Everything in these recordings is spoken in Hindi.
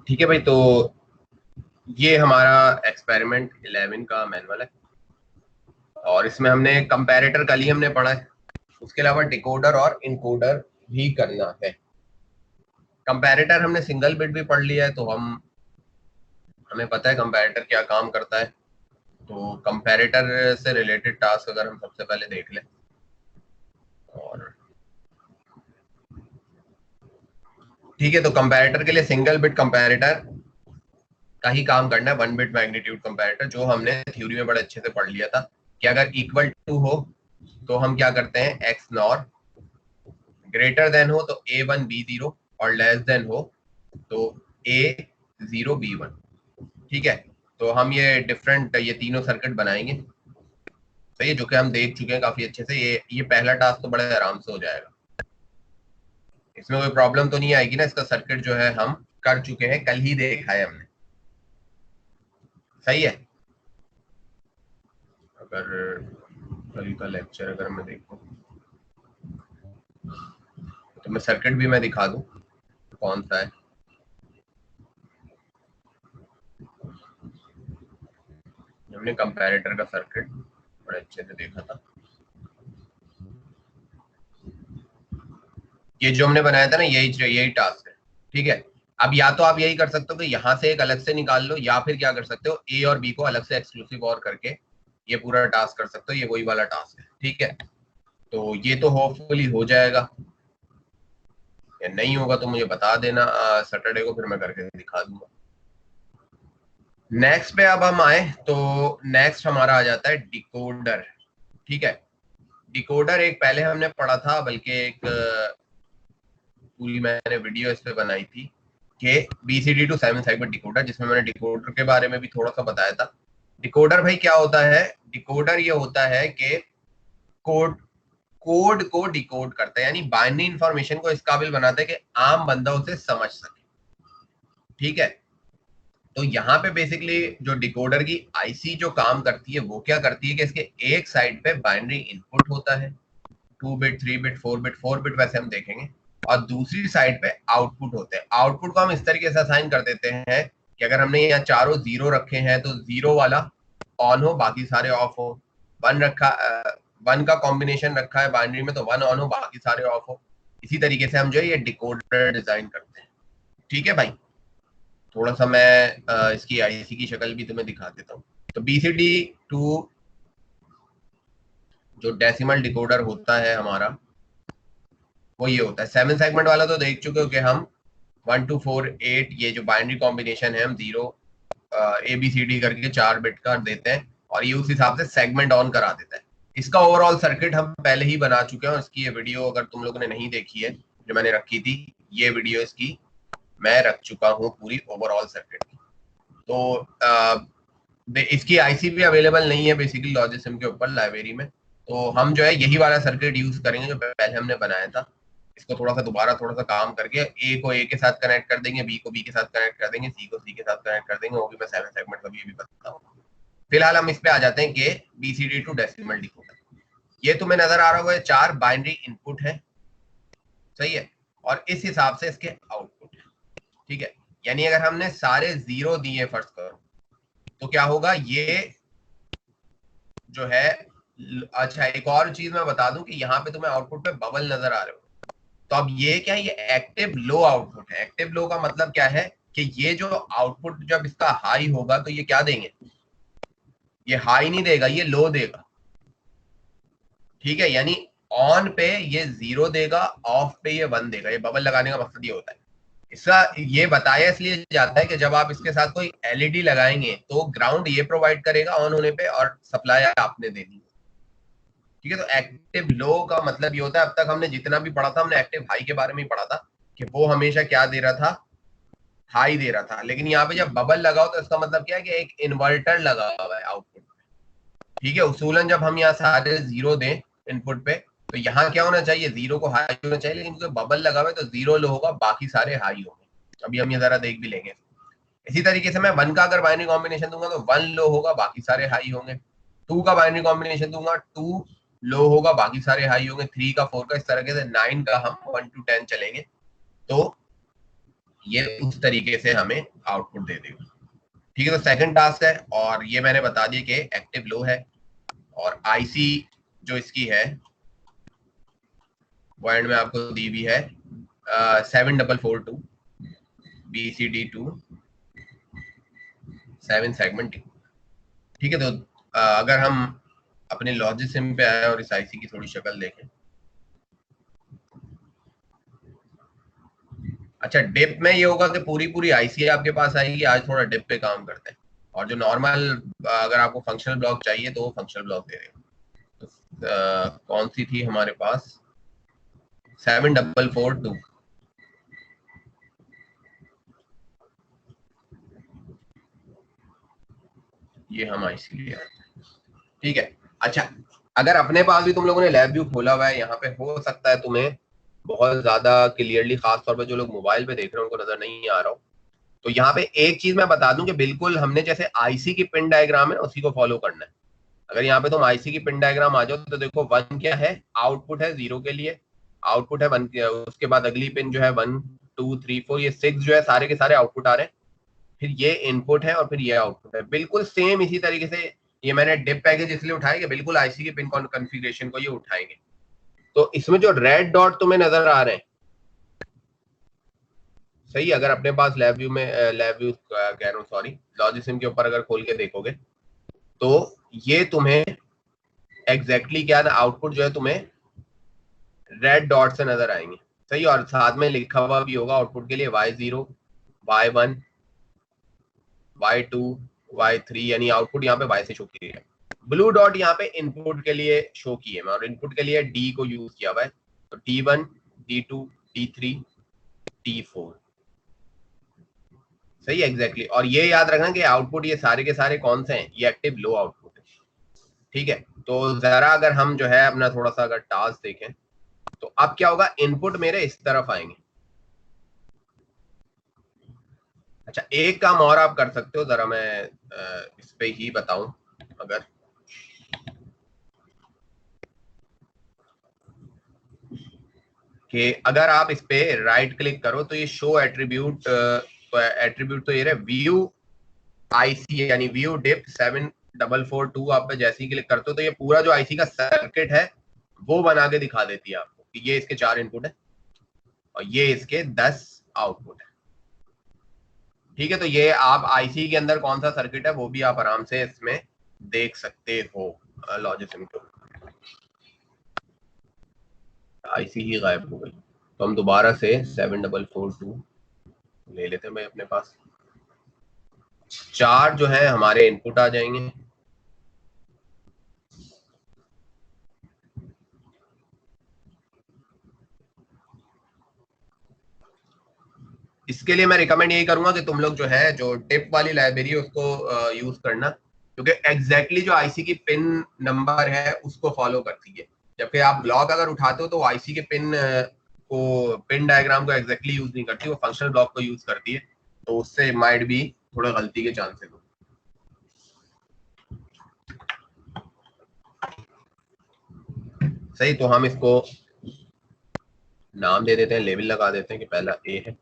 ठीक है भाई, तो ये हमारा एक्सपेरिमेंट 11 का मैनुअल है और इसमें हमने कंपैरेटर कल ही हमने पढ़ा है। उसके अलावा डिकोडर और इनकोडर भी करना है। कंपैरेटर हमने सिंगल बिट भी पढ़ लिया है, तो हमें पता है कंपैरेटर क्या काम करता है। तो कंपैरेटर से रिलेटेड टास्क अगर हम सबसे पहले देख लें, और ठीक है, तो कंपैरेटर के लिए सिंगल बिट कंपैरेटर का ही काम करना है। वन बिट मैग्नीट्यूड कंपैरेटर जो हमने थ्योरी में बड़े अच्छे से पढ़ लिया था कि अगर इक्वल टू हो तो हम क्या करते हैं, एक्स नॉर, ग्रेटर देन हो तो A1 B0 और लेस देन हो तो A0 B1। ठीक है, तो हम ये डिफरेंट ये तीनों सर्किट बनाएंगे। सही है, जो कि हम देख चुके हैं काफी अच्छे से। ये पहला टास्क तो बड़े आराम से हो जाएगा, इसमें कोई प्रॉब्लम तो नहीं आएगी ना। इसका सर्किट जो है हम कर चुके हैं, कल ही देखा है हमने। सही है, अगर कल का लेक्चर अगर मैं देखूं तो मैं सर्किट भी मैं दिखा दूं कौन सा है। हमने कंपैरेटर का सर्किट बड़े अच्छे से देखा था। ये जो हमने बनाया था ना, यही टास्क है। ठीक है, अब या तो आप यही कर सकते हो कि यहाँ से एक अलग से निकाल लो, या फिर क्या कर सकते हो, ए और बी को अलग से एक्सक्लूसिव और करके ये पूरा टास्क कर सकते हो। ये वही वाला टास्क है। ठीक है, तो ये तो होपफुली हो जाएगा, या नहीं होगा तो मुझे बता देना सैटरडे को, फिर मैं करके दिखा दूंगा। नेक्स्ट पे अब हम आए तो नेक्स्ट हमारा आ जाता है डिकोडर। ठीक है, डिकोडर एक पहले हमने पढ़ा था, बल्कि एक पूरी मैंने वीडियो इस पे बनाई थी कि BCD टू 7 सेगमेंट डिकोडर, जिसमें मैंने डिकोडर के बारे में भी थोड़ा सा बताया था। डिकोडर भाई क्या होता है, डिकोडर ये होता है कि कोड कोड को डिकोड करता है, यानी बाइनरी इंफॉर्मेशन को इस काबिल बनाता है कि आम बंदा उसे समझ सके। ठीक है, तो यहाँ पे बेसिकली जो डिकोडर की आईसी जो काम करती है वो क्या करती है कि इसके एक साइड पे बाइनरी इनपुट होता है, 2 बिट, 3 बिट, 4 बिट, 4 बिट वैसे हम देखेंगे, और दूसरी साइड पे आउटपुट होते हैं। आउटपुट को हम इस तरीके से असाइन कर देते हैं कि अगर हमने यहाँ चारों जीरो रखे हैं तो जीरो वाला ऑन हो, बाकी सारे ऑफ हो। वन रखा, वन का कॉम्बिनेशन रखा है बाइनरी में, तो वन ऑन हो, बाकी सारे ऑफ हो। इसी तरीके से हम जो है ये डिकोडर डिजाइन करते हैं। ठीक है भाई, थोड़ा सा मैं इसकी आईसी की शक्ल भी तुम्हें दिखा देता हूँ। तो BCD टू जो डेसिमल डिकोडर होता है हमारा, वो ये होता है। 7 सेगमेंट वाला तो देख चुके हो कि हम 1 2 4 8 ये जो बाइनरी कॉम्बिनेशन है हम जीरो ABCD करके 4 बिट का देते हैं, और ये उस हिसाब से सेगमेंट ऑन करा देता है। इसका ओवरऑल सर्किट हम पहले ही बना चुके हैं, इसकी ये वीडियो अगर तुम लोगों ने नहीं देखी है जो मैंने रखी थी, ये वीडियो इसकी मैं रख चुका हूँ पूरी ओवरऑल सर्किट की। तो इसकी आईसी भी अवेलेबल नहीं है बेसिकली लॉजिसिम के ऊपर लाइब्रेरी में, तो हम जो है यही वाला सर्किट यूज करेंगे जो पहले हमने बनाया था। इसको थोड़ा सा दोबारा थोड़ा सा काम करके ए को ए के साथ कनेक्ट कर देंगे, बी को बी के साथ कनेक्ट कर देंगे, सी को सी के साथ कनेक्ट कर देंगे। वो भी मैं 7 सेगमेंट का भी बताऊँ। फिलहाल हम इस पे आ जाते हैं कि BCD टू डेसिमल डिकोडर। ये तुम्हें नजर आ रहा होगा, 4 बाइनरी इनपुट है। सही है, और इस हिसाब से इसके आउटपुट है। ठीक है, यानी अगर हमने सारे जीरो दिए फर्स्ट करो तो क्या होगा, ये जो है। अच्छा, एक और चीज मैं बता दूं कि यहाँ पे तुम्हें आउटपुट पे बबल नजर आ रहे हो, तो अब ये क्या है, ये एक्टिव लो आउटपुट है। एक्टिव लो का मतलब क्या है कि ये जो आउटपुट जब इसका हाई होगा तो ये क्या देंगे, ये हाई नहीं देगा, ये लो देगा। ठीक है, यानी ऑन पे ये जीरो देगा, ऑफ पे ये वन देगा। ये बबल लगाने का मकसद ये होता है। इसका ये बताया इसलिए जाता है कि जब आप इसके साथ कोई एलईडी लगाएंगे तो ग्राउंड ये प्रोवाइड करेगा ऑन होने पे, और सप्लाई आपने देनी है। ठीक है, तो एक्टिव लो का मतलब ये होता है, अब तक हमने जितना भी पढ़ा था हमने एक्टिव हाई के बारे में ही पढ़ा था कि वो हमेशा क्या दे रहा था, हाई दे रहा था। लेकिन यहाँ पे जब बबल लगाओ तो इसका मतलब क्या है कि एक इन्वर्टर लगा हुआ है आउटपुट। ठीक है, उसूलन जब हम यहाँ सारे जीरो दें इनपुट पे तो यहाँ क्या होना चाहिए, जीरो को हाई होना चाहिए, लेकिन क्योंकि बबल लगा हुआ है तो जीरो लो होगा, बाकी सारे हाई होंगे। अभी हम ये जरा देख भी लेंगे। इसी तरीके से मैं वन का अगर बाइनरी कॉम्बिनेशन दूंगा तो वन लो होगा, बाकी सारे हाई होंगे। टू का बाइनरी कॉम्बिनेशन दूंगा, टू लो होगा, बाकी सारे हाई होंगे। थ्री का, फोर का, इस तरह से 9 का हम 1 to 10 चलेंगे तो ये उस तरीके से हमें आउटपुट दे देगा। ठीक है, तो सेकंड टास्क है, और ये मैंने बता दिया कि एक्टिव लो है, और आईसी जो इसकी है वो एंड में आपको दी हुई है 7442 BCD2 7 सेगमेंट। ठीक है, तो अगर हम अपने लॉजिक सिम पे आए और इस आईसी की थोड़ी शक्ल देखें। अच्छा, डिप में ये होगा कि पूरी पूरी आईसी आपके पास आएगी। आज थोड़ा डिप पे काम करते हैं, और जो नॉर्मल अगर आपको फंक्शनल ब्लॉक चाहिए तो वो फंक्शनल ब्लॉक दे देगा। तो कौन सी थी हमारे पास? 7442। ये हम आईसी लिए आए। ठीक है। अच्छा, अगर अपने पास भी तुम लोगों ने लैब व्यू खोला हुआ है, यहाँ पे हो सकता है तुम्हें बहुत ज्यादा क्लियरली, खास तौर पे जो लोग मोबाइल पे देख रहे हैं उनको नजर नहीं आ रहा हो, तो यहाँ पे एक चीज मैं बता दूं कि बिल्कुल हमने जैसे आईसी की पिन डायग्राम है उसी को फॉलो करना है। अगर यहाँ पे तुम आईसी की पिन डायग्राम आ जाओ तो देखो 1 क्या है, आउटपुट है 0 के लिए, आउटपुट है 1, उसके बाद अगली पिन जो है 1 2 3 4 ये 6 जो है सारे के सारे आउटपुट आ रहे हैं, फिर ये इनपुट है और फिर ये आउटपुट है। बिल्कुल सेम इसी तरीके से ये मैंने डिप पैकेज इसलिए उठाया कि बिल्कुल आईसी के पिन कॉन्फ़िगरेशन को ये उठाएंगे। तो इसमें जो रेड डॉट तुम्हें नजर आ रहे हैं, सही, अगर अपने पास लैब व्यू में लैब व्यू कह रहा हूँ सॉरी, लॉजिसिम के ऊपर अगर खोल के देखोगे तो ये तुम्हें एग्जैक्टली क्या आउटपुट जो है तुम्हें रेड डॉट से नजर आएंगे। सही, और साथ में लिखा हुआ भी होगा आउटपुट के लिए y0 y1 y2 y3, यानी आउटपुट यहाँ पे y से शो किया है। ब्लू डॉट यहाँ पे इनपुट के लिए शो किए हैं, और इनपुट के लिए डी को यूज किया हुआ है, तो D1 D2 D3 D4। सही, एग्जैक्टली। और ये याद रखना कि आउटपुट ये सारे के सारे कौन से हैं, ये एक्टिव लो आउटपुट है। ठीक है, तो जरा अगर हम जो है अपना थोड़ा सा अगर टास्क देखें तो अब क्या होगा, इनपुट मेरे इस तरफ आएंगे। अच्छा, एक काम और आप कर सकते हो, जरा मैं इस पे ही बताऊं, अगर कि अगर आप इस पे राइट क्लिक करो तो ये शो एट्रीब्यूट, तो एट्रीब्यूट तो ये रहे व्यू आईसी, यानी व्यू डिप 7442, आप पे जैसे ही क्लिक करते हो तो ये पूरा जो आईसी का सर्किट है वो बना के दिखा देती है आपको कि ये इसके 4 इनपुट है और ये इसके 10 आउटपुट है। ठीक है, तो ये आप आईसी के अंदर कौन सा सर्किट है वो भी आप आराम से इसमें देख सकते हो। लॉजिसिम को आईसी ही गायब हो गई, तो हम दोबारा से 7442 ले लेते हैं भाई अपने पास। 4 जो है हमारे इनपुट आ जाएंगे। इसके लिए मैं रिकमेंड यही करूंगा कि तुम लोग जो है जो टिप वाली लाइब्रेरी है उसको यूज करना, क्योंकि एग्जैक्टली जो आईसी की पिन नंबर है उसको फॉलो करती है। जबकि आप ब्लॉक अगर उठाते हो तो आईसी के को पिन डायग्राम को एग्जैक्टली यूज नहीं करती, वो फंक्शनल ब्लॉक को यूज करती है, तो उससे माइट भी थोड़ा गलती के चांसेस हो। सही, तो हम इसको नाम दे देते हैं, लेबल लगा देते हैं कि पहला ए है।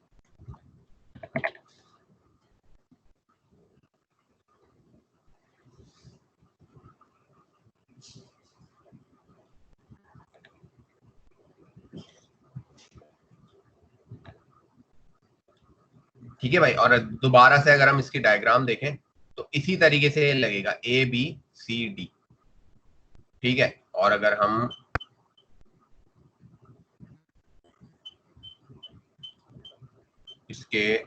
ठीक है भाई, और दोबारा से अगर हम इसकी डायग्राम देखें तो इसी तरीके से लगेगा ABCD। ठीक है, और अगर हम इसके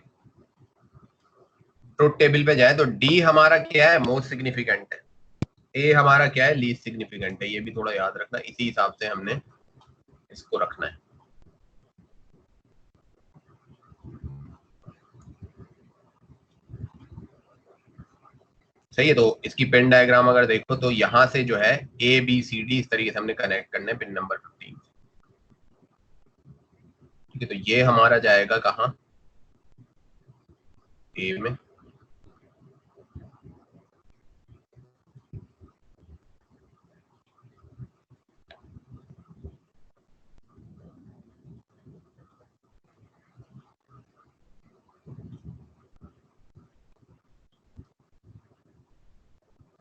ट्रुथ टेबल पे जाए तो डी हमारा क्या है, मोस्ट सिग्निफिकेंट है, ए हमारा क्या है, लीस्ट सिग्निफिकेंट है। ये भी थोड़ा याद रखना, इसी हिसाब से हमने इसको रखना है। सही है, तो इसकी पिन डायग्राम अगर देखो तो यहां से जो है ABCD इस तरीके से हमने कनेक्ट करना है पिन नंबर 15। ठीक है, तो ये हमारा जाएगा कहाँ, ए में।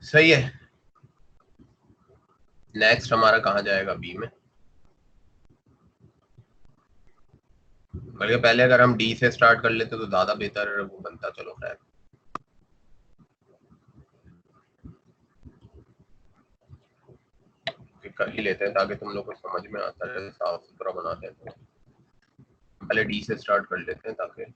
सही है। नेक्स्ट हमारा कहाँ जाएगा? बी में। बल्कि पहले अगर हम डी से स्टार्ट कर लेते तो ज्यादा बेहतर वो बनता। चलो खैर, कर ही लेते हैं ताकि तुम लोग को समझ में आता है, साफ सुथरा बनाते हैं। तो पहले डी से स्टार्ट कर लेते हैं ताकि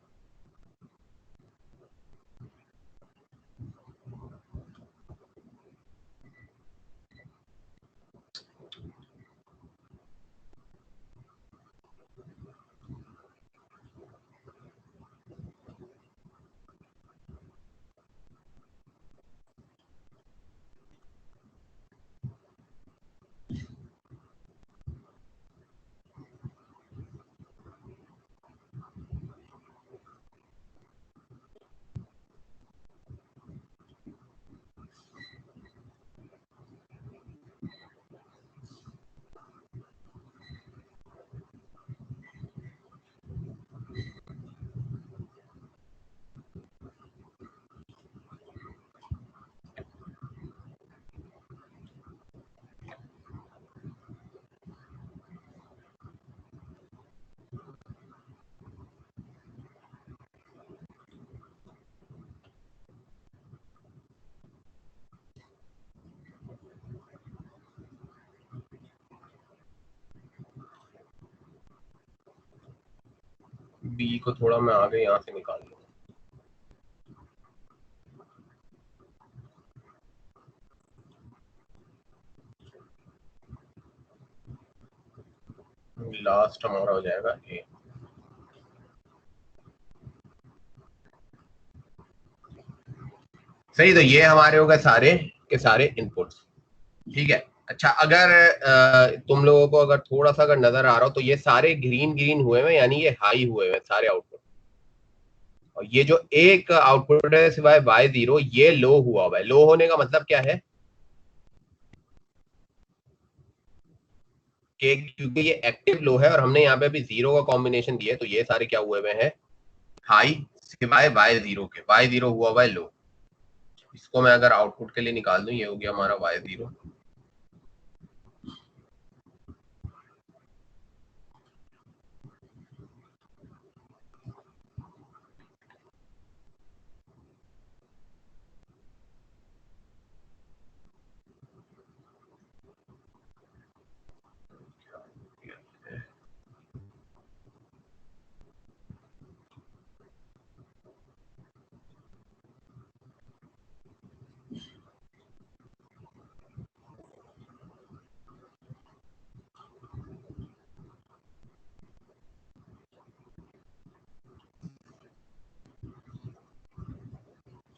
बी को थोड़ा मैं आगे यहाँ से निकाल लूँ। लास्ट हमारा हो जाएगा ए। सही, तो ये हमारे हो गए सारे के सारे इनपुट्स। ठीक है। अच्छा, अगर तुम लोगों को अगर थोड़ा सा अगर नजर आ रहा हो तो ये सारे ग्रीन ग्रीन हुए हैं, यानी ये हाई हुए हैं सारे आउटपुट। और ये जो एक आउटपुट है सिवाय y0, ये लो हुआ हुआ है। लो होने का मतलब क्या है कि क्योंकि ये एक्टिव लो है और हमने यहाँ पे अभी 0 का कॉम्बिनेशन दिया है, तो ये सारे क्या हुए हुए हैं? हाई, सिवाय y0 के। y0 हुआ हुआ है लो। इसको मैं अगर आउटपुट के लिए निकाल दूं, ये हो गया हमारा y0।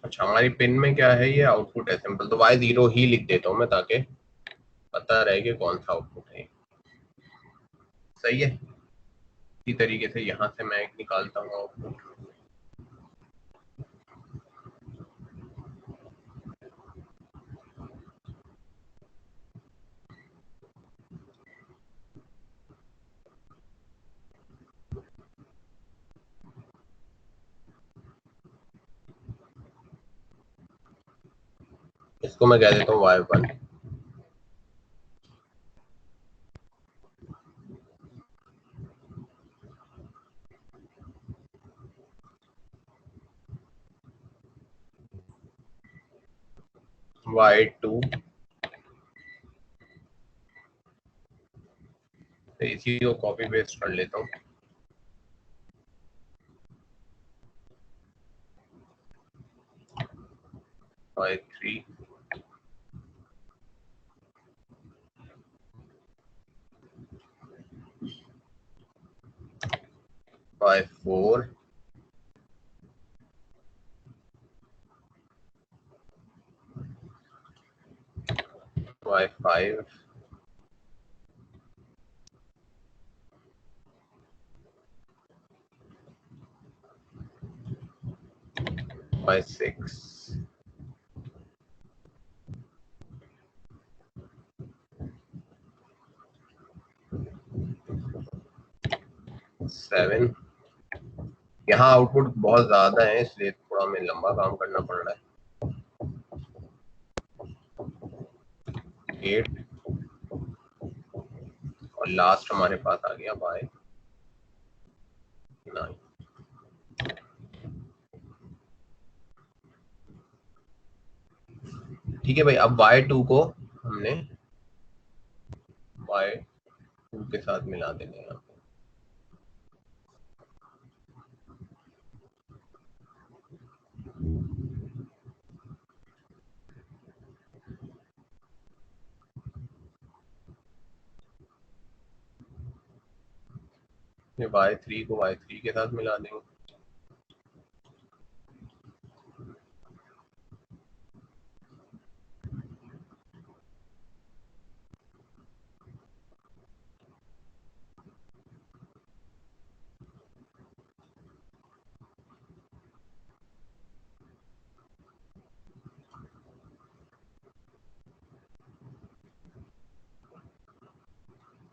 अच्छा, हमारी पिन में क्या है? ये आउटपुट है सिंपल, तो y0 ही लिख देता हूँ मैं ताकि पता रहे कि कौन सा आउटपुट है। सही है। इसी तरीके से यहाँ से मैं एक निकालता हूँ आउटपुट। इसको मैं कह देता हूँ y1। y2, तो इसी को कॉपी पेस्ट कर लेता हूँ। y3, y4, y5, y6, y7। यहाँ आउटपुट बहुत ज्यादा है इसलिए थोड़ा हमें लंबा काम करना पड़ रहा है। 8 और लास्ट हमारे पास आ गया y 9। ठीक है भाई, अब y2 को हमने y2 के साथ मिला देंगे यहाँ पे। y3 को y3 के साथ मिला देंगे।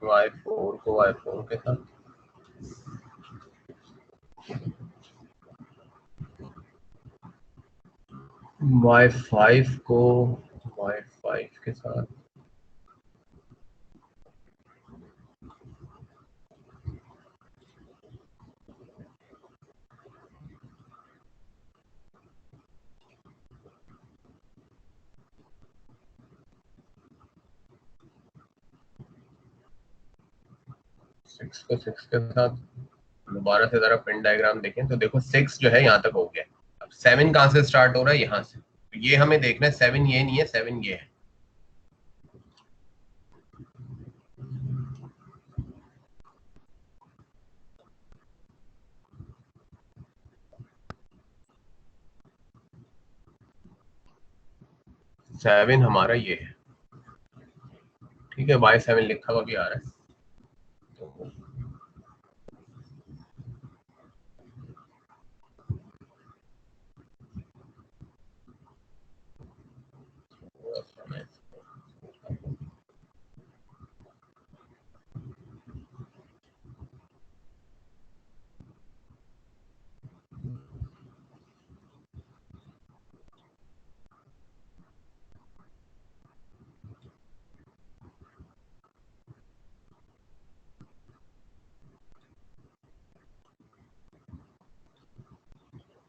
y4 को y4 के साथ, y5 को y5 के साथ, सिक्स को सिक्स के साथ। दोबारा से जरा पिन डायग्राम देखें तो देखो 6 जो है यहाँ तक हो गया। अब 7 कहाँ से स्टार्ट हो रहा है? यहाँ से। तो ये हमें देखना है, 7 ये नहीं है, 7 ये है। सेवन हमारा ये है। ठीक है, y7 लिखा हुआ भी आ रहा है।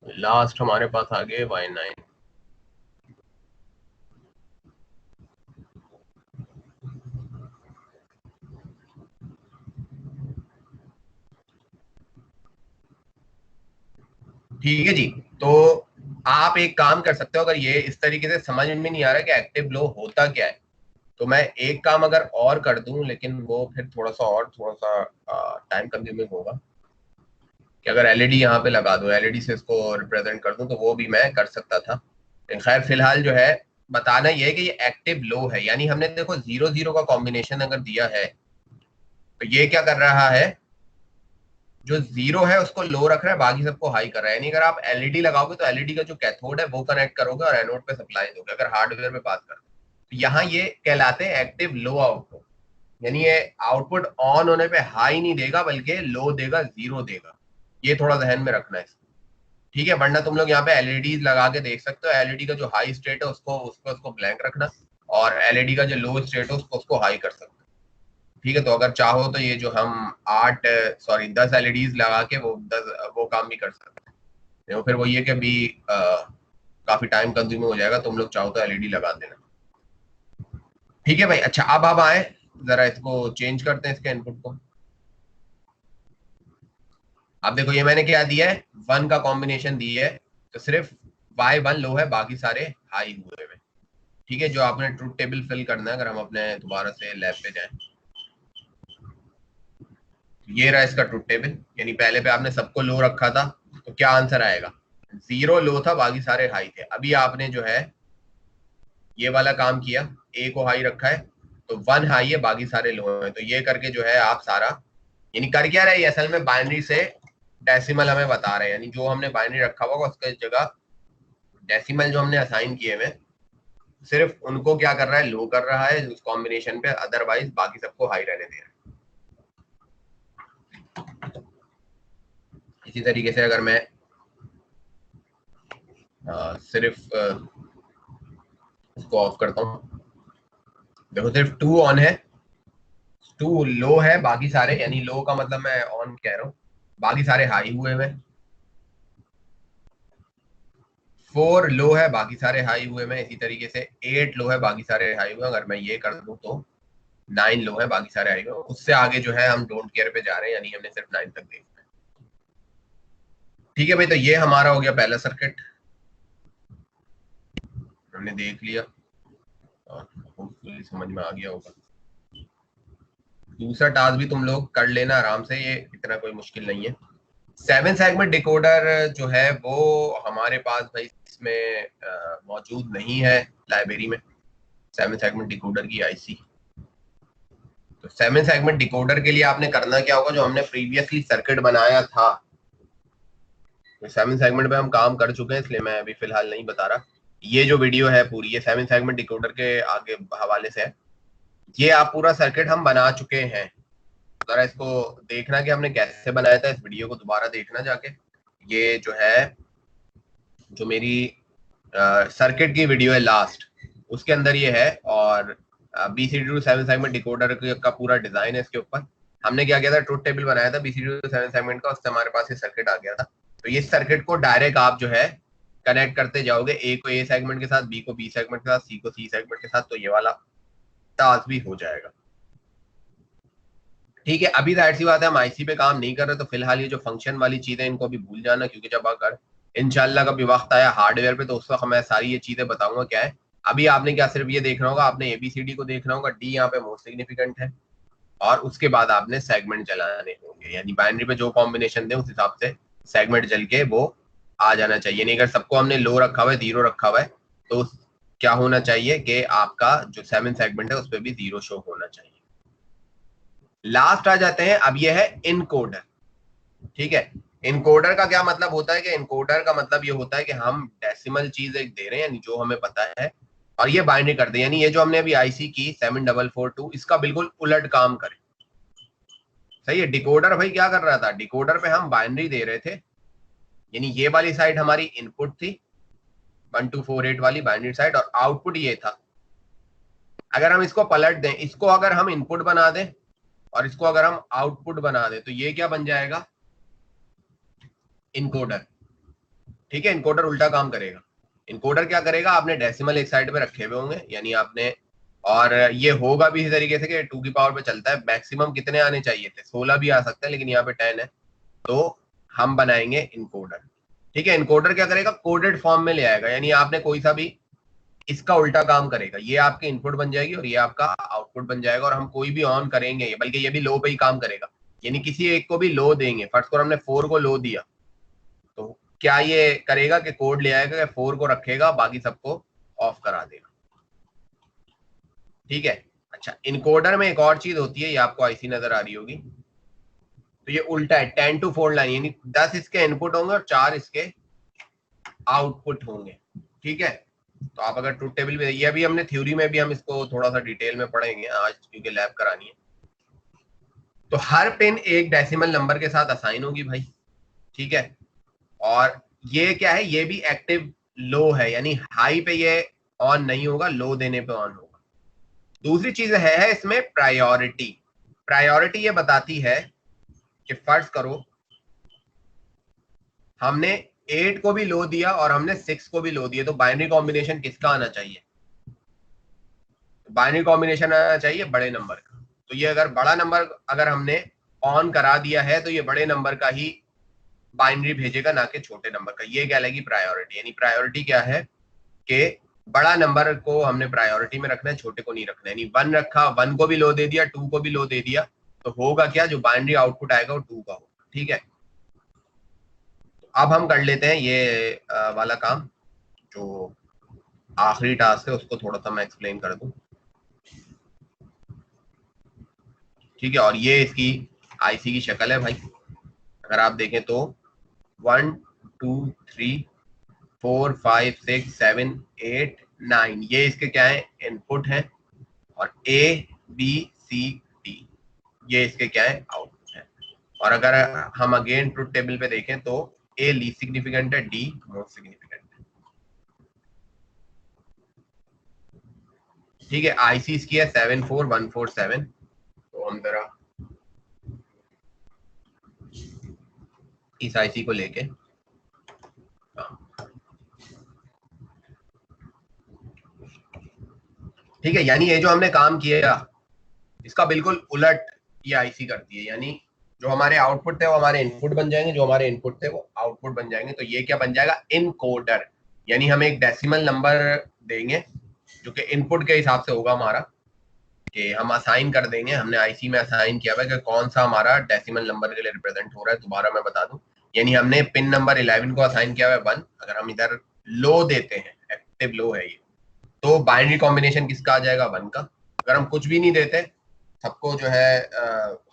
तो लास्ट हमारे पास आ गए y9। ठीक है जी। तो आप एक काम कर सकते हो, अगर ये इस तरीके से समझ में नहीं आ रहा कि एक्टिव लो होता क्या है, तो मैं एक काम अगर और कर दूं, लेकिन वो फिर थोड़ा सा टाइम कंज्यूमिंग होगा, कि अगर एलईडी यहाँ पे लगा दूं, एलईडी से इसको रिप्रेजेंट कर दूं, तो वो भी मैं कर सकता था। लेकिन खैर फिलहाल जो है बताना ये है कि ये एक्टिव लो है, यानी हमने देखो 0 0 का कॉम्बिनेशन अगर दिया है तो ये क्या कर रहा है, जो 0 है उसको लो रख रहा है, बाकी सबको हाई कर रहा है। यानी अगर आप एलईडी लगाओगे तो एलईडी का जो कैथोड है वो कनेक्ट करोगे और एनोड पे सप्लाई दोगे, अगर हार्डवेयर पे बात करते तो यहाँ ये कहलाते हैं एक्टिव लो आउटपुट। यानी ये आउटपुट ऑन होने पे हाई नहीं देगा बल्कि लो देगा, 0 देगा। ये थोड़ा ध्यान में रखना है इसको। ठीक है, वरना तुम लोग यहाँ पे एलईडी लगा के देख सकते हो, एलईडी का जो हाई स्टेट है उसको ब्लैंक रखना, और एलईडी का जो लो स्टेट है उसको हाई कर सकते हो। ठीक है, तो अगर चाहो तो ये जो हम 10 एलईडीज लगा के वो काम भी कर सकते हैं। तो फिर वो ये कि अभी काफी टाइम कंज्यूमिंग हो जाएगा, तुम लोग चाहो तो एलईडी लगा देना। ठीक है भाई। अच्छा, अब हम आए, जरा इसको चेंज करते हैं, इसके इनपुट को। अब देखो ये मैंने क्या दिया है, 1 का कॉम्बिनेशन दी है, तो सिर्फ y1 लो है, बाकी सारे हाई हुए हैं। ठीक है, जो आपने ट्रूथ टेबल फिल करना है, अगर हम अपने दोबारा से लैब पे जाएं, ये रहा इसका ट्रूथ टेबल। यानी पहले पे आपने सबको लो रखा था, तो क्या आंसर आएगा? 0 लो था, बाकी सारे हाई थे। अभी आपने जो है ये वाला काम किया, ए को हाई रखा है, तो 1 हाई है, बाकी सारे लो हैं। तो ये करके जो है आप सारा, यानी कर क्या रहे हैं, असल में बाइनरी से डेसिमल हमें बता रहे हैं, यानी जो हमने बाइनरी रखा हुआ उसके जगह डेसिमल जो हमने असाइन किए हुए, सिर्फ उनको क्या कर रहा है, लो कर रहा है उस कॉम्बिनेशन पे, अदरवाइज बाकी सबको हाई रहने दे रहा है। इसी तरीके से अगर मैं सिर्फ इसको ऑफ करता हूँ, देखो सिर्फ 2 ऑन है, 2 लो है, बाकी सारे, यानी लो का मतलब मैं ऑन कह रहा हूँ, बाकी सारे हाई हुए हुए। 4 लो है, बाकी सारे हाई हुए में, इसी तरीके से 8 लो है, बाकी सारे हाई हुए। अगर मैं ये कर दूं तो 9 लो है, बाकी सारे हाई हुए। उससे आगे जो है हम डोंट केयर पे जा रहे हैं, यानी हमने सिर्फ 9 तक देखना है। ठीक है भाई, तो ये हमारा हो गया पहला सर्किट, हमने देख लिया और होपफुली समझ में आ गया होगा। दूसरा टास्क भी तुम लोग कर लेना आराम से, ये इतना कोई मुश्किल नहीं है। 7 सेगमेंट डिकोडर जो है वो हमारे पास भाई इसमें मौजूद नहीं है लाइब्रेरी में, 7 सेगमेंट डिकोडर की आईसी। तो 7 सेगमेंट डिकोडर के लिए आपने करना क्या होगा, जो हमने प्रीवियसली सर्किट बनाया था, तो 7 सेगमेंट पे हम काम कर चुके हैं, इसलिए मैं अभी फिलहाल नहीं बता रहा। ये जो वीडियो है पूरी, ये 7 सेगमेंट डिकोडर के आगे हवाले से है। ये आप पूरा सर्किट हम बना चुके हैं, जरा इसको देखना कि हमने कैसे बनाया था, इस वीडियो को दोबारा देखना जाके। ये जो है, जो मेरी सर्किट की वीडियो है लास्ट, उसके अंदर ये है। और BCD टू 7 सेगमेंट डिकोडर का पूरा डिजाइन है। इसके ऊपर हमने क्या किया था, ट्रुथ टेबल बनाया था BCD टू 7 सेगमेंट का, उससे हमारे पास ये सर्किट आ गया था। तो ये सर्किट को डायरेक्ट आप जो है कनेक्ट करते जाओगे, ए को ए सेगमेंट के साथ, बी को बी सेगमेंट के साथ, सी को सी सेगमेंट के साथ, तो ये वाला टास्क भी हो जाएगा। ठीक है, अभी जाहिर सी बात है हम आईसी पे काम नहीं कर रहे, तो फिलहाल ये जो फंक्शन वाली चीजें इनको अभी भूल जाना, क्योंकि जब अगर इंशाल्लाह कभी वक्त आया हार्डवेयर पे, तो उस वक्त मैं सारी ये चीजें बताऊंगा क्या है। अभी आपने क्या सिर्फ ये देखना होगा, आपने एबीसीडी को देखना होगा, डी यहाँ पे मोस्ट सिग्निफिकेंट है, और उसके बाद आपने सेगमेंट चलाने होंगे, यानी बाइनरी पे जो कॉम्बिनेशन दे उस हिसाब से सेगमेंट चल के वो आ जाना चाहिए। नहीं, अगर सबको हमने लो रखा हुआ है, 0 रखा हुआ है, तो क्या होना चाहिए कि आपका जो 7 सेगमेंट है उस पर भी 0 शो होना चाहिए। लास्ट आ जाते हैं, अब ये है इनकोडर। ठीक है, इनकोडर का क्या मतलब होता है, कि इनकोडर का मतलब ये होता है कि हम डेसिमल चीज एक दे रहे हैं, यानी जो हमें पता है, और ये बाइनरी कर दे, यानी ये जो हमने अभी आईसी की 7442, इसका बिल्कुल उलट काम करे। सही है, डिकोडर भाई क्या कर रहा था, डिकोडर पे हम बाइनरी दे रहे थे, यानी ये वाली साइड हमारी इनपुट थी 1248 वाली बाइनरी साइड, और आउटपुट ये था। अगर हम इसको पलट दें, इसको अगर हम इनपुट बना दें और इसको अगर हम आउटपुट बना दें, तो ये क्या बन जाएगा, इनकोडर। ठीक है, इनकोडर उल्टा काम करेगा। इनकोडर क्या करेगा, आपने डेसिमल एक साइड पे रखे हुए होंगे, यानी आपने, और ये होगा भी इस तरीके से कि 2 की पावर पे चलता है। मैक्सिमम कितने आने चाहिए थे, 16 भी आ सकते हैं, लेकिन यहाँ पे 10 है, तो हम बनाएंगे इनकोडर। ठीक है, इनकोडर क्या करेगा, कोडेड फॉर्म में ले आएगा, यानी आपने कोई सा भी इसका उल्टा काम करेगा, ये आपकी इनपुट बन जाएगी और ये आपका आउटपुट बन जाएगा। और हम कोई भी ऑन करेंगे, बल्कि ये भी लो पे ही काम करेगा, यानी किसी एक को भी लो देंगे, फर्स्ट को हमने 4 को लो दिया, तो क्या ये करेगा कि कोड ले आएगा, 4 को रखेगा, बाकी सबको ऑफ करा देगा। ठीक है, अच्छा, इनकोडर में एक और चीज होती है, ये आपको आईसी नजर आ रही होगी, तो ये उल्टा है, 10 to 4 लाइन, यानी 10 इसके इनपुट होंगे और 4 इसके आउटपुट होंगे। ठीक है, तो आप अगर ट्रुथ टेबल में, ये अभी हमने थ्योरी में भी हम इसको थोड़ा सा डिटेल में पढ़ेंगे आज, क्योंकि लैब करानी है। तो हर पिन एक डेसिमल नंबर के साथ असाइन होगी भाई। ठीक है, और ये क्या है, ये भी एक्टिव लो है, यानी हाई पे ये ऑन नहीं होगा, लो देने पे ऑन होगा। दूसरी चीज है इसमें प्रायोरिटी। प्रायोरिटी ये बताती है कि फर्ज करो हमने 8 को भी लो दिया और हमने 6 को भी लो दिया, तो बाइनरी कॉम्बिनेशन किसका आना चाहिए, बाइनरी कॉम्बिनेशन आना चाहिए बड़े नंबर का। तो ये अगर बड़ा नंबर अगर हमने ऑन करा दिया है, तो ये बड़े नंबर का ही बाइनरी भेजेगा, ना कि छोटे नंबर का। ये कहलाएगी प्रायोरिटी। यानी प्रायोरिटी क्या है, कि बड़ा नंबर को हमने प्रायोरिटी में रखना है, छोटे को नहीं रखना है। यानी 1 रखा, 1 को भी लो दे दिया, 2 को भी लो दे दिया, तो होगा क्या, जो बाइनरी आउटपुट आएगा वो 2 का होगा। ठीक है, अब हम कर लेते हैं ये वाला काम, जो आखिरी टास्क है उसको थोड़ा सा मैं एक्सप्लेन कर दूं। ठीक है, और ये इसकी आईसी की शक्ल है भाई, अगर आप देखें तो 1 2 3 4 5 6 7 8 9, ये इसके क्या है, इनपुट है, और ए बी सी डी ये इसके क्या है, आउटपुट है। और अगर हम अगेन ट्रुथ टेबल पे देखें, तो ए लीस्ट सिग्निफिकेंट है, डी मोस्ट सिग्निफिकेंट है। ठीक है, आईसी इसकी है 74147। तो हम जरा इस आईसी को लेके, ठीक है, यानी ये जो हमने काम किया इसका बिल्कुल उलट ये आईसी करती है। यानी जो हमारे आउटपुट थे वो हमारे इनपुट बन जाएंगे, जो हमारे इनपुट थे वो आउटपुट बन जाएंगे। तो ये क्या बन जाएगा, इनकोडर। यानी हम एक डेसिमल नंबर देंगे जो कि इनपुट के हिसाब से होगा हमारा, कि हम असाइन कर देंगे। हमने आईसी में असाइन किया हुआ है कि कौन सा हमारा डेसिमल नंबर के लिए रिप्रेजेंट हो रहा है। दोबारा मैं बता दूं, यानी हमने पिन नंबर 11 को असाइन किया हुआ है 1। अगर हम इधर लो देते हैं, एक्टिव लो है ये, तो बाइनरी कॉम्बिनेशन किसका आ जाएगा, 1 का। अगर हम कुछ भी नहीं देते, सबको जो है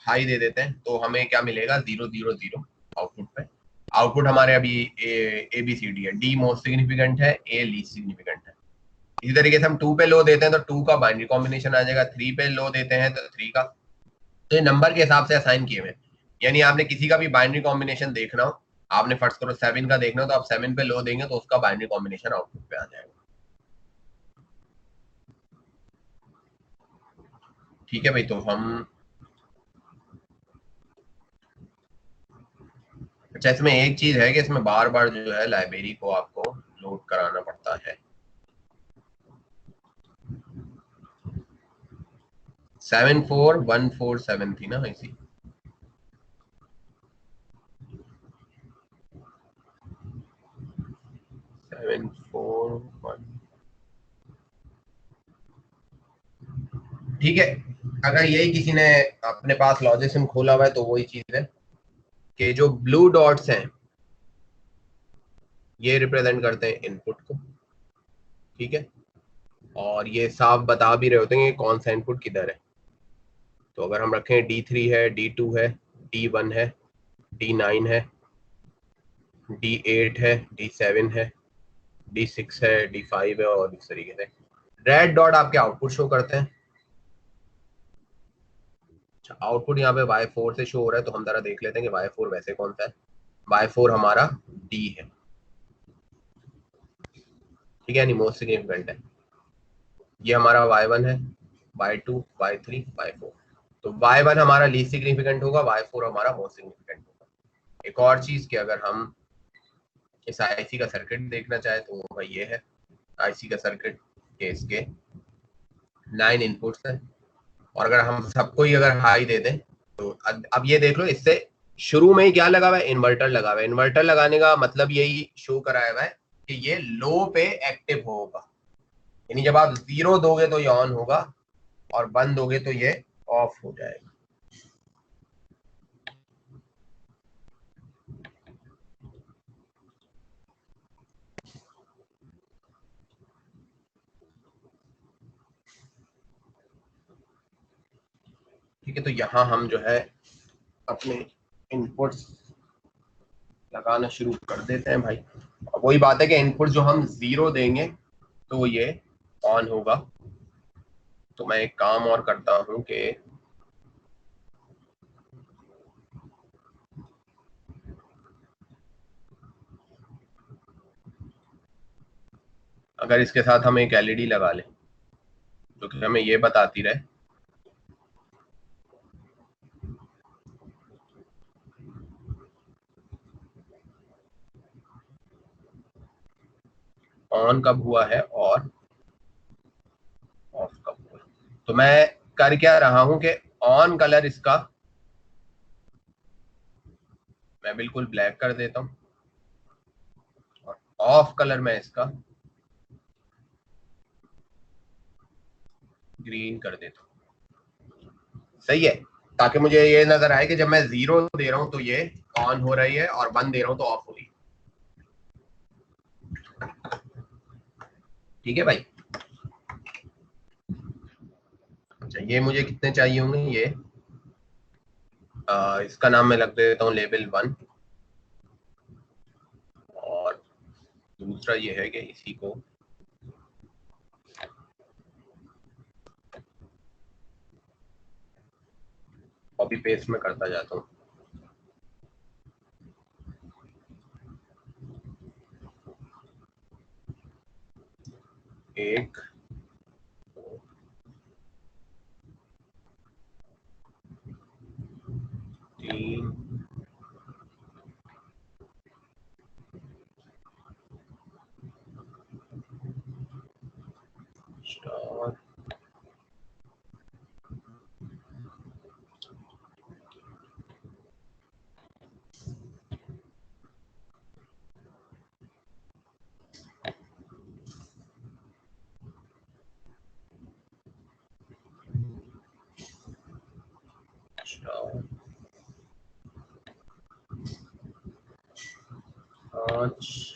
हाई दे देते हैं, तो हमें क्या मिलेगा, 000 आउटपुट पे। आउटपुट हमारे अभी ए बी सी डी है, डी मोस्ट सिग्निफिकेंट है, ए लीस्ट सिग्निफिकेंट है। इसी तरीके से हम 2 पे लो देते हैं तो 2 का बाइनरी कॉम्बिनेशन आ जाएगा, 3 पे लो देते हैं तो 3 का। तो ये नंबर के हिसाब से असाइन किए हुए। यानी आपने किसी का भी बाइनरी कॉम्बिनेशन देखना हो, आपने फर्स्ट करो 7 का देखना हो, तो आप 7 पे लो देंगे तो उसका बाइनरी कॉम्बिनेशन आउटपुट पे आ जाएगा। ठीक है भाई, तो हम अच्छा, इसमें एक चीज है कि इसमें बार बार जो है लाइब्रेरी को आपको लोड कराना पड़ता है। 74147 थी ना इसी। 741, ठीक है। अगर यही किसी ने अपने पास लॉजिक खोला हुआ है तो वही चीज है कि जो ब्लू डॉट्स हैं ये रिप्रेजेंट करते हैं इनपुट को, ठीक है, और ये साफ बता भी रहे होते हैं कि कौन सा इनपुट किधर है। तो अगर हम रखें D3 है, D2 है, D1 है, D9 है, D8 है, D7 है, D6 है, D5 है, और इस तरीके से रेड डॉट आपके आउटपुट शो करते हैं। अच्छा, आउटपुट यहाँ पे Y4 से शो हो रहा है, तो हम जरा देख लेते हैं कि Y4 वैसे कौन सा है। Y4 हमारा D है, ठीक है, यानी मोस्ट सिग्निफिकेंट है। ये हमारा Y1 है, Y2, Y3, Y4। तो Y1 हमारा लीस्ट सिग्निफिकेंट होगा, Y4 हमारा मोस्ट सिग्निफिकेंट होगा। एक और चीज कि अगर हम इस आईसी का सर्किट देखना चाहे तो भाई ये है आईसी का सर्किट, के इसके 9 इनपुट्स हैं। और अगर हम सबको ही अगर हाई दे दें तो अब ये देख लो, इससे शुरू में ही क्या लगा हुआ है, इन्वर्टर लगा हुआ है। इन्वर्टर लगाने का मतलब यही शो कराया हुआ है कि ये लो पे एक्टिव होगा। यानी जब आप 0 दोगे तो ये ऑन होगा, और 1 दोगे तो ये ऑफ हो जाएगा। ठीक है, तो यहाँ हम जो है अपने इनपुट्स लगाना शुरू कर देते हैं भाई। अब वही बात है कि इनपुट जो हम 0 देंगे तो ये ऑन होगा। तो मैं एक काम और करता हूं कि अगर इसके साथ हम एक एलईडी लगा लें जो कि हमें ये बताती रहे ऑन कब हुआ है और ऑफ कब हुआ है। तो मैं कर क्या रहा हूं कि ऑन कलर इसका मैं बिल्कुल ब्लैक कर देता हूं, और ऑफ कलर मैं इसका ग्रीन कर देता हूं। सही है, ताकि मुझे ये नजर आए कि जब मैं 0 दे रहा हूं तो ये ऑन हो रही है, और 1 दे रहा हूं तो ऑफ हो रही है। ठीक है भाई। अच्छा, ये मुझे कितने चाहिए होंगे, ये इसका नाम मैं लग देता हूँ लेवल 1, और दूसरा ये है कि इसी को कॉपी पेस्ट में करता जाता हूँ। एक, 3 स्टार स्टार 5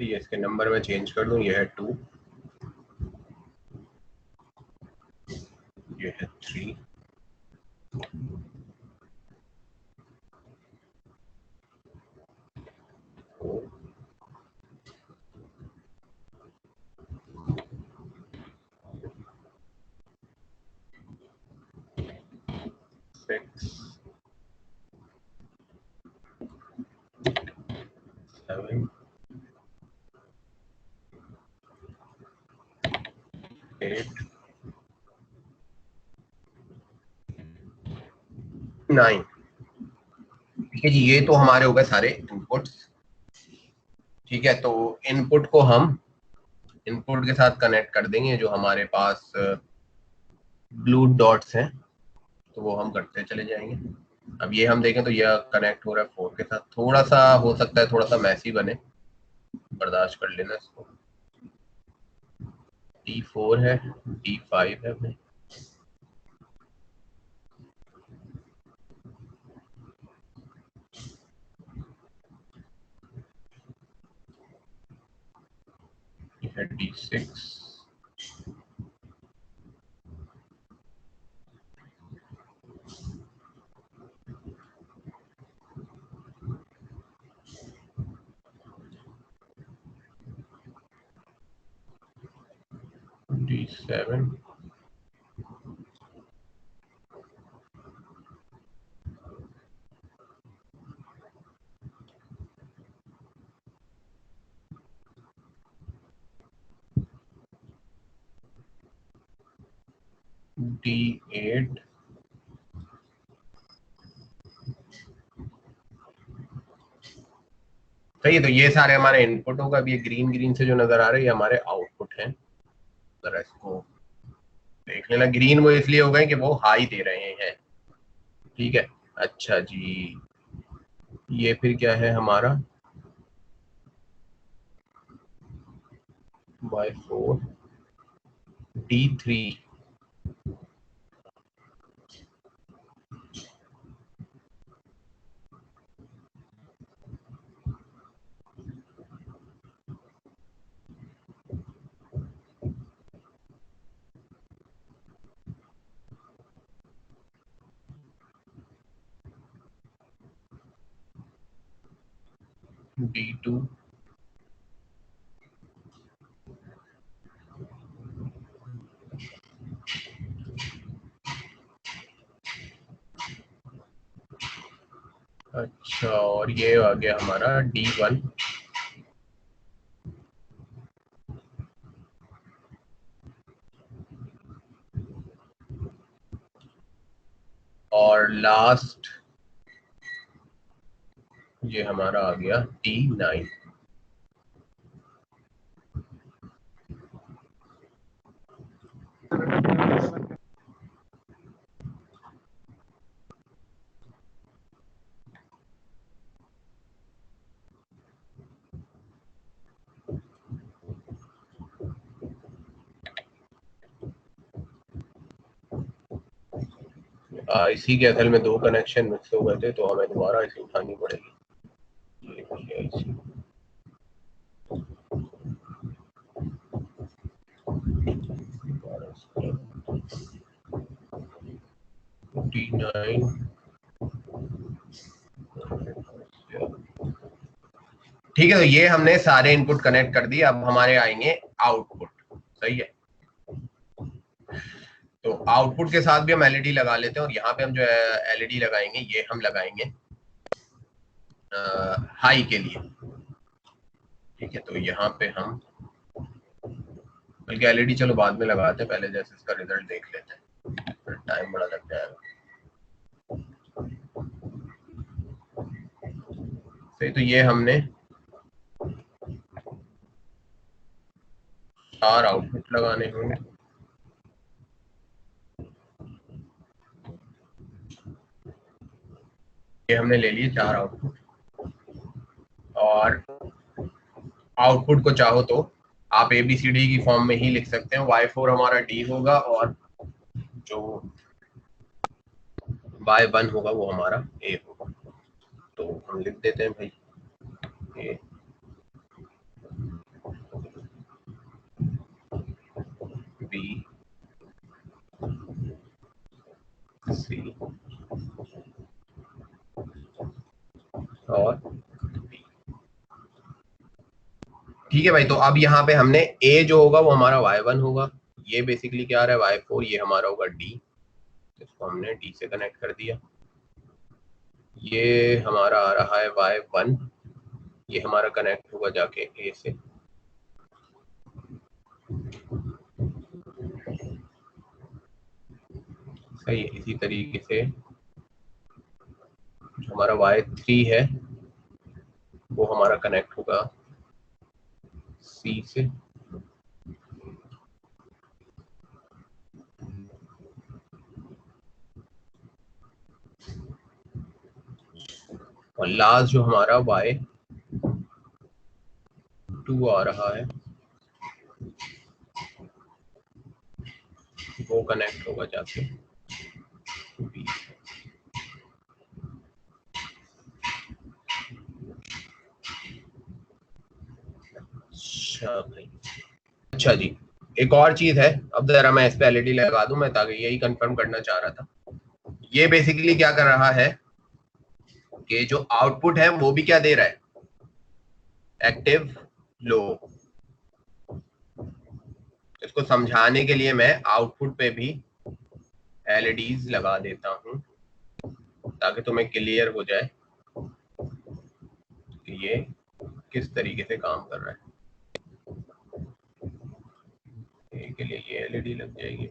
ये इसके नंबर में चेंज कर दूं, ये है 2, ये है 3, 4, 6, 7, 8, 9। ठीक है जी, ये तो हमारे हो गए सारे इनपुट्स। ठीक है, तो इनपुट को हम इनपुट के साथ कनेक्ट कर देंगे जो हमारे पास ब्लू डॉट्स हैं, तो वो हम करते चले जाएंगे। अब ये हम देखें तो यह कनेक्ट हो रहा है 4 के साथ। थोड़ा सा हो सकता है थोड़ा सा मैसी बने, बर्दाश्त कर लेना इसको। D4 है, D5 है अपने, ये है D6, D7, D8, सही है। तो ये सारे हमारे इनपुट होगा। अब ये ग्रीन ग्रीन से जो नजर आ रहे हैं ये हमारे आउटपुट हैं। जरा इसको देख लेना, ग्रीन वो इसलिए हो गए कि वो हाई दे रहे हैं। ठीक है, अच्छा जी, ये फिर क्या है हमारा Y4, D3, D2, अच्छा, और ये आ गया हमारा D1, और लास्ट ये हमारा आ गया D9। इसी के असल में दो कनेक्शन मिक्स हो गए थे, तो हमें दोबारा इसे उठानी पड़ेगी। ये IC D9, ठीक है, तो ये हमने सारे इनपुट कनेक्ट कर दिए, अब हमारे आएंगे आउटपुट। सही है, तो आउटपुट के साथ भी हम एलईडी लगा लेते हैं, और यहाँ पे हम जो एलईडी लगाएंगे ये हम लगाएंगे हाई के लिए। ठीक है, तो यहाँ पे हम, बल्कि एलईडी चलो बाद में लगाते हैं, पहले जैसे इसका रिजल्ट देख लेते हैं, टाइम बड़ा लग जाएगा। सही, तो ये हमने 4 आउटपुट लगाने होंगे। ये हमने ले लिए 4 आउटपुट, और आउटपुट को चाहो तो आप ABCD की फॉर्म में ही लिख सकते हैं। Y4 हमारा D होगा, और जो Y1 होगा वो हमारा A होगा। तो हम लिख देते हैं भाई A, B, C और B। ठीक है भाई, तो अब यहाँ पे हमने A जो होगा वो हमारा Y1 होगा, ये बेसिकली क्या आ रहा है Y4, ये हमारा होगा D, इसको हमने D से कनेक्ट कर दिया। ये हमारा आ रहा है Y1, ये हमारा कनेक्ट होगा जाके A से। सही है, इसी तरीके से जो हमारा Y3 है वो हमारा कनेक्ट होगा C से, और लास्ट जो हमारा Y2 आ रहा है वो कनेक्ट होगा जाके B। अच्छा भाई, अच्छा जी, एक और चीज है, अब जरा मैं इस पे एलईडी लगा दूं मैं, ताकि यही कंफर्म करना चाह रहा था। ये बेसिकली क्या कर रहा है कि जो आउटपुट है वो भी क्या दे रहा है, एक्टिव लो। इसको समझाने के लिए मैं आउटपुट पे भी एलईडीज लगा देता हूं, ताकि तुम्हें क्लियर हो जाए कि ये किस तरीके से काम कर रहा है। के लिए ये एलईडी लग जाएगी।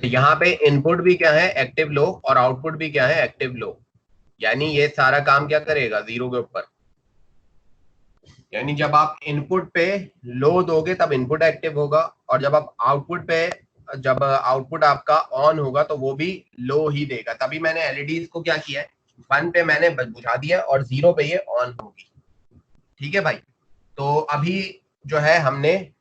यहाँ पे इनपुट भी क्या है, एक्टिव लो, और आउटपुट भी क्या है, एक्टिव लो। यानी ये सारा काम क्या करेगा, 0 के ऊपर। यानी जब आप इनपुट पे लो दोगे तब इनपुट एक्टिव होगा, और जब आप आउटपुट पे, जब आउटपुट आपका ऑन होगा तो वो भी लो ही देगा। तभी मैंने एलईडीज को क्या किया है, 1 पे मैंने बुझा दिया और 0 पे ये ऑन होगी। ठीक है भाई, तो अभी जो है हमने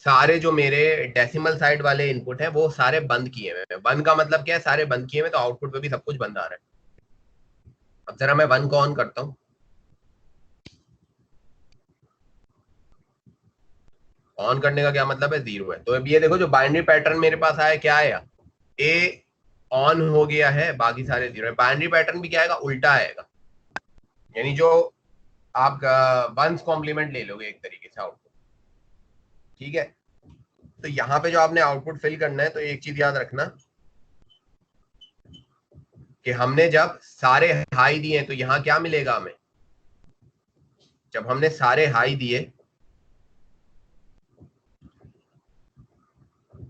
सारे जो मेरे डेसिमल साइड वाले इनपुट हैं वो सारे बंद किए हुए हैं। बंद का मतलब क्या है, सारे बंद किए हुए, तो आउटपुट पे भी सब कुछ बंद आ रहा है। अब जरा मैं 1 को ऑन करता हूं। ऑन करने का क्या मतलब है, 0 है। तो अब ये देखो जो बाइनरी पैटर्न मेरे पास आया, क्या आया, ए ऑन हो गया है, बाकी सारे 0 है। बाइनरी पैटर्न भी क्या आएगा, उल्टा आएगा, यानी जो आप वंस कॉम्प्लीमेंट ले लोगे एक तरीके से आउटपुट। ठीक है, तो यहाँ पे जो आपने आउटपुट फिल करना है, तो एक चीज याद रखना कि हमने जब सारे हाई दिए तो यहाँ क्या मिलेगा हमें, जब हमने सारे हाई दिए,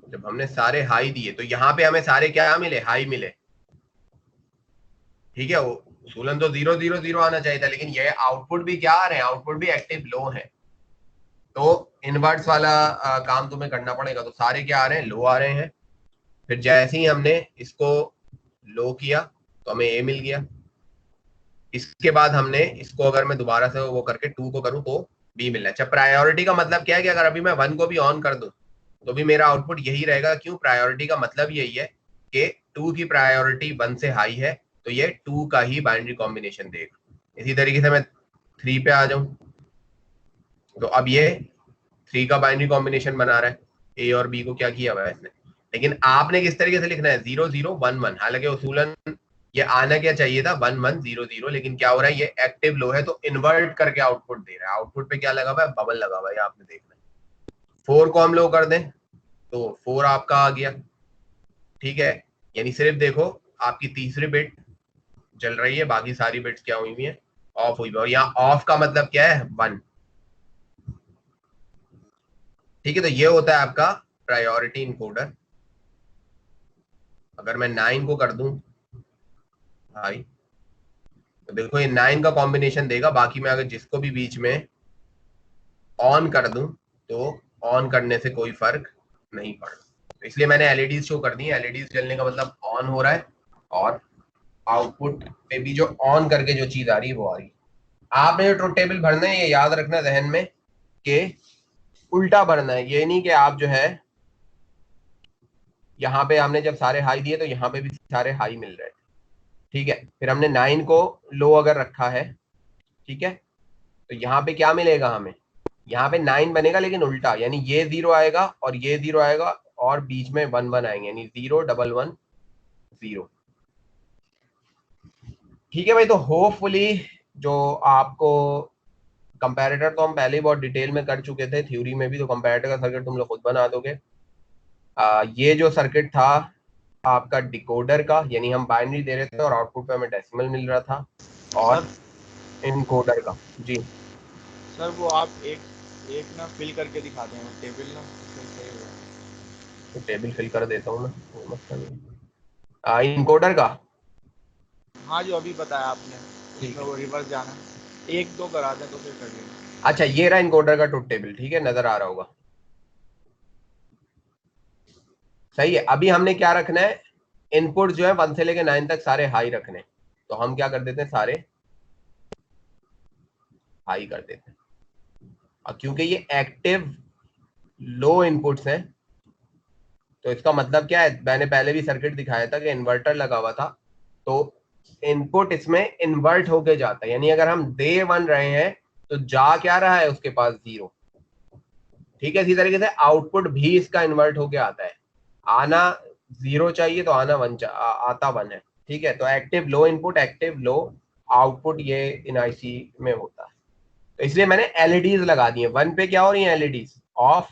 जब हमने सारे हाई दिए तो यहाँ पे हमें सारे क्या मिले, हाई मिले। ठीक है, उसूलन तो 0 0 0 आना चाहिए था, लेकिन ये आउटपुट भी क्या आ रहे हैं, आउटपुट भी एक्टिव लो है। तो इनवर्ट्स वाला काम तुम्हें करना पड़ेगा। तो सारे क्या आ रहे हैं, लो आ रहे हैं। फिर जैसे ही हमने इसको लो किया तो हमें ए मिल गया। इसके बाद हमने इसको, अगर मैं दोबारा से वो करके 2 को करूं तो बी मिल रहा है। अच्छा, प्रायोरिटी का मतलब क्या है कि अगर अभी मैं 1 को भी ऑन कर दूं तो भी मेरा आउटपुट यही रहेगा। क्यों, प्रायोरिटी का मतलब यही है कि 2 की प्रायोरिटी 1 से हाई है, तो ये 2 का ही बाइनरी कॉम्बिनेशन देगा। इसी तरीके से मैं 3 पे आ जाऊं तो अब ये 3 का बाइनरी कॉम्बिनेशन बना रहा है। ए और बी को क्या किया हुआ है इसने, लेकिन आपने किस तरीके से लिखना है, 0 0 1 1। हालांकि उसूलन ये आना क्या चाहिए था, 1 1 0 0, लेकिन क्या हो रहा है, ये एक्टिव लो है तो इन्वर्ट करके आउटपुट दे रहा है। आउटपुट पे क्या लगा हुआ है, बबल लगा हुआ है, आपने देखना है। 4 को हम लो कर दें तो 4 आपका आ गया। ठीक है, यानी सिर्फ देखो आपकी तीसरी बिट चल रही है, बाकी सारी बिट्स क्या हुई हुई है, ऑफ हुई हुई है। और यहाँ ऑफ का मतलब क्या है, 1। ठीक है, तो ये होता है आपका प्रायोरिटी इनकोडर। अगर मैं 9 को कर दूं हाई, तो देखो ये 9 का कॉम्बिनेशन देगा। बाकी मैं अगर जिसको भी बीच में ऑन कर दूं तो ऑन करने से कोई फर्क नहीं पड़ता। तो इसलिए मैंने एलईडी शो कर दी है। एलईडी जलने का मतलब ऑन हो रहा है, और आउटपुट पे भी जो ऑन करके जो चीज आ रही है वो आ रही है। आपने जो ट्रुथ टेबल भरना है, ये याद रखना जहन में कि उल्टा भरना है। ये नहीं कि आप जो है यहाँ पे हमने जब सारे हाई दिए तो यहाँ पे भी सारे हाई मिल रहे हैं। ठीक है, फिर हमने 9 को लो अगर रखा है, ठीक है, तो यहाँ पे क्या मिलेगा हमें, यहाँ पे 9 बनेगा लेकिन उल्टा, यानी ये 0 आएगा और ये 0 आएगा और बीच में 1 1 आएंगे, यानी 0 1 1 0। ठीक है भाई, तो होपफुली जो आपको कंपैरेटर तो हम पहले ही बहुत डिटेल में कर चुके थे, थ्योरी में भी, तो कंपैरेटर का सर्किट तुम लोग खुद बना दोगे। ये जो सर्किट था आपका डिकोडर का, यानी हम बाइनरी दे रहे थे और आउटपुट पे हमें डेसिमल मिल रहा था, और सर इनकोडर का। जी सर वो आप एक एक ना फिल करके दिखा दें वो टेबल ना, फिर सही होगा। तो टेबल फिल कर देता हूँ मैं, कोई मसला नहीं। इनकोडर का, हाँ जो अभी बताया आपने, ठीक उसमें है। वो रिवर्स जाना है, एक दो करा दें तो फिर कर लेंगे। अच्छा, ये रहा इनकोडर का ट्रुथ टेबल, ठीक है, नजर आ रहा होगा। सही है, अभी हमने क्या रखना है, इनपुट जो है 1 से लेके 9 तक सारे हाई रखने। तो हम क्या कर देते हैं, सारे हाई कर देते हैं। और क्योंकि ये एक्टिव लो इनपुट्स हैं, तो इसका मतलब क्या है, मैंने पहले भी सर्किट दिखाया था कि इन्वर्टर लगा हुआ था, तो इनपुट इसमें इन्वर्ट होके जाता है। यानी अगर हम दे 1 रहे हैं तो जा क्या रहा है उसके पास, 0। ठीक है, इसी तरीके से आउटपुट भी इसका इन्वर्ट होके आता है। आना 0 चाहिए तो आना 1 आता 1 है। ठीक है, तो active low input, active low output, ये इन आईसी में होता है। तो इसलिए मैंने एलईडीज लगा दी है। 1 पे क्या हो रही है, एलईडीज ऑफ,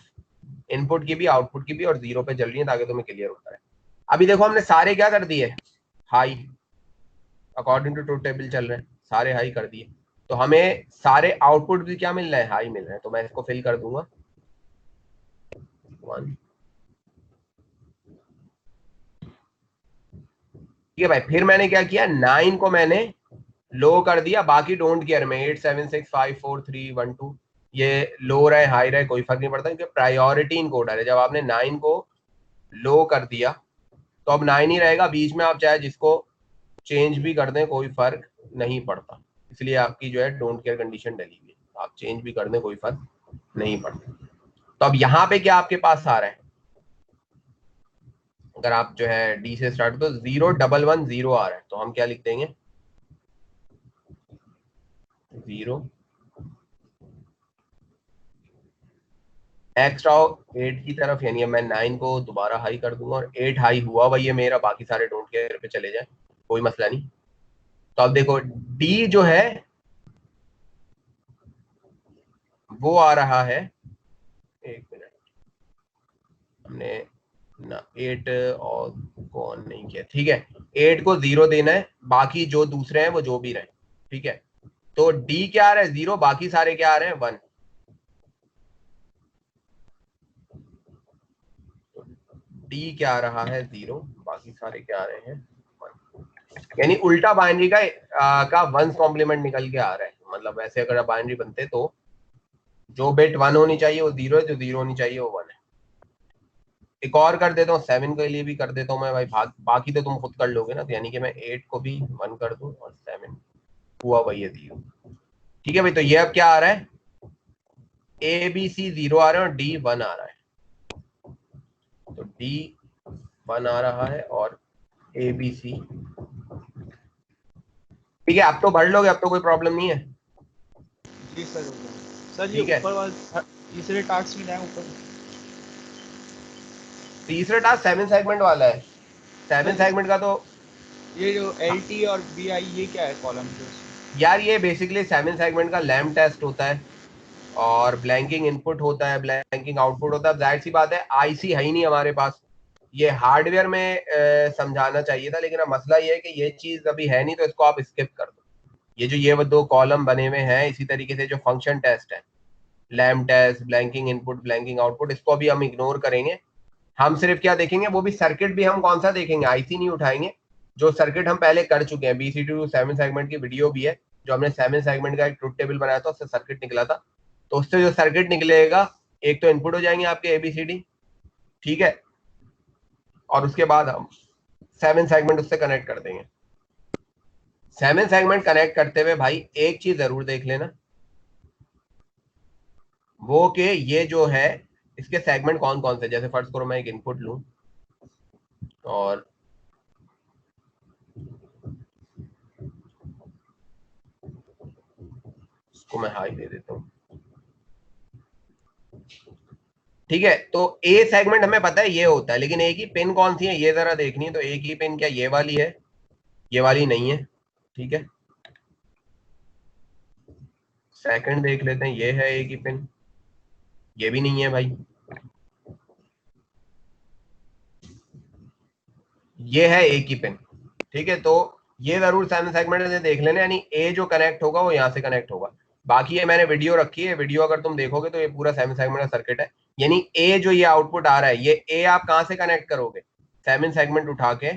इनपुट की भी आउटपुट की भी, और 0 पे जल रही है, ताकि तुम्हें क्लियर होता है। अभी देखो हमने सारे क्या कर दिए, high, according to truth table चल रहे हैं, सारे हाई कर दिए। तो हमें सारे आउटपुट भी क्या मिल रहे हैं, हाई मिल रहे हैं। तो मैं इसको फिल कर दूंगा 1। ठीक है भाई, फिर मैंने क्या किया, 9 को मैंने लो कर दिया, बाकी डोंट केयर में 8 7 6 5 4 3 1 2, ये लो रहे हाई रहे कोई फर्क नहीं पड़ता, क्योंकि प्रायोरिटी इनकोडर है। जब आपने 9 को लो कर दिया तो अब 9 ही रहेगा, बीच में आप चाहे जिसको चेंज भी कर दें कोई फर्क नहीं पड़ता। इसलिए आपकी जो है डोंट केयर कंडीशन डली हुई है, आप चेंज भी कर दें कोई फर्क नहीं पड़ता। तो अब यहाँ पे क्या आपके पास आ रहा है, अगर आप जो है डी से स्टार्ट तो 01110 आ रहा है, तो हम क्या लिख देंगे 0 एक्स्ट्रा 8 की तरफ, यानी मैं 9 को दोबारा हाई कर दूंगा और 8 हाई हुआ वही है मेरा, बाकी सारे डोंट केयर पे चले जाए, कोई मसला नहीं। तो अब देखो डी जो है वो आ रहा है, एक मिनट, हमने ना 8 और को ऑन नहीं किया, ठीक है। 8 को 0 देना है, बाकी जो दूसरे हैं वो जो भी रहे, ठीक है। तो डी क्या आ रहा है 0, बाकी सारे क्या आ रहे हैं 1। डी क्या आ रहा है 0, बाकी सारे क्या आ रहे हैं 1, यानी उल्टा बाइनरी का वंस कॉम्प्लीमेंट निकल के आ रहा है। मतलब वैसे अगर बाइनरी बनते तो जो बिट 1 होनी चाहिए वो 0 है, जो 0 होनी चाहिए वो 1 है। एक और कर देता हूँ, 7 के लिए भी कर देता हूँ मैं भाई, बाकी तो तुम खुद कर लोगे ना, तो यानी कि मैं 8 को भी 1 कर दूं और 7 हुआ वही है 0, ठीक है भाई। तो ये अब क्या आ रहा है, ए बी सी 0 आ रहा है और डी 1 आ रहा है, तो डी 1 आ रहा है और ए बी सी, ठीक है। अब तो भर लोगे, अब तो कोई प्रॉब्लम नहीं है, जी सर, हो गया सर। ये ठीक है। ऊपर वाला तीसरे टास्क में जाए ऊपर तीसरा टास्क 7 सेगमेंट वाला है, 7 सर। सेगमेंट का तो ये जो एल टी और बी आई, ये क्या है कॉलम जो? यार ये बेसिकली 7 सेगमेंट का लैम्प टेस्ट होता है और ब्लैंकिंग इनपुट होता है, ब्लैंकिंग आउटपुट होता है। जाहिर सी बात है आईसी है ही नहीं हमारे पास, ये हार्डवेयर में समझाना चाहिए था, लेकिन अब मसला ये है कि ये चीज अभी है नहीं, तो इसको आप स्किप कर दो। ये वो 2 कॉलम बने हुए हैं, इसी तरीके से जो फंक्शन टेस्ट है, lamp test, blanking input, blanking output, इसको अभी हम इग्नोर करेंगे। हम सिर्फ क्या देखेंगे, वो भी सर्किट भी हम कौन सा देखेंगे, आईसी नहीं उठाएंगे, जो सर्किट हम पहले कर चुके हैं। बीसी टू 7 सेगमेंट की वीडियो भी है, जो हमने 7 सेगमेंट का एक ट्रुथ टेबल बनाया था, उससे सर्किट निकला था। तो उससे जो सर्किट निकलेगा, एक तो इनपुट हो जाएंगे आपके एबीसीडी, ठीक है, और उसके बाद हम 7 सेगमेंट उससे कनेक्ट कर देंगे। 7 सेगमेंट कनेक्ट करते हुए भाई एक चीज जरूर देख लेना, वो कि ये जो है इसके सेगमेंट कौन कौन से, जैसे फर्स्ट करो मैं एक इनपुट लूं और इसको मैं हाई दे देता हूं, ठीक है। तो ए सेगमेंट हमें पता है ये होता है, लेकिन ए की पिन कौन सी है ये जरा देखनी है। तो ए की पिन क्या ये वाली है, ये वाली नहीं है, ठीक है। सेकंड देख लेते हैं, ये है ए की पिन, ये भी नहीं है भाई, ये है ए की पिन, ठीक है। तो ये जरूर 7 सेगमेंट से देख लेना, यानी ए जो कनेक्ट होगा वो यहाँ से कनेक्ट होगा। बाकी ये मैंने वीडियो रखी है, वीडियो अगर तुम देखोगे तो ये पूरा 7 सेगमेंट का सर्किट है। यानी ए जो ये आउटपुट आ रहा है, ये ए आप कहाँ से कनेक्ट करोगे, 7 सेगमेंट उठा के।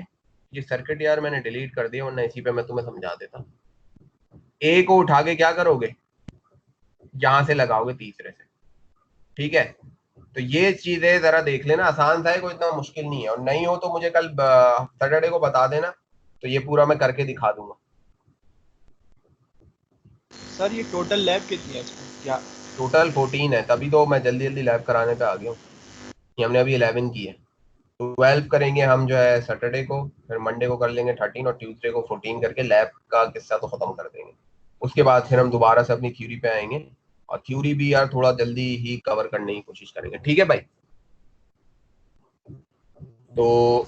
ये सर्किट यार मैंने डिलीट कर दिया, वरना इसी पे मैं तुम्हें समझा देता। ए को उठा के क्या करोगे, यहां से लगाओगे तीसरे से, ठीक है। तो ये चीजें जरा देख लेना, आसान सा है, कोई इतना मुश्किल नहीं है। और नहीं हो तो मुझे कल सैटरडे को बता देना, तो ये पूरा मैं करके दिखा दूंगा। सर ये टोटल लैब कितनी है इसमें क्या? टोटल 14 है, तभी तो मैं जल्दी जल्दी लैब कराने पे आ गया हूँ। ये हमने अभी 11 की है, 12 करेंगे हम जो है सैटरडे को, फिर मंडे को कर लेंगे 13 और ट्यूसडे को 14 करके लैब का किस्सा तो खत्म कर देंगे। उसके बाद फिर हम दोबारा से अपनी थ्योरी पे आएंगे, और थ्योरी भी यार थोड़ा जल्दी ही कवर करने की कोशिश करेंगे, ठीक है भाई। तो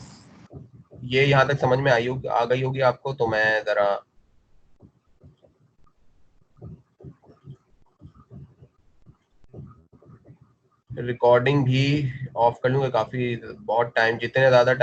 ये यहाँ तक समझ में आ गई होगी आपको, तो मैं जरा रिकॉर्डिंग भी ऑफ कर लूंगा, काफी बहुत टाइम, जितने ज्यादा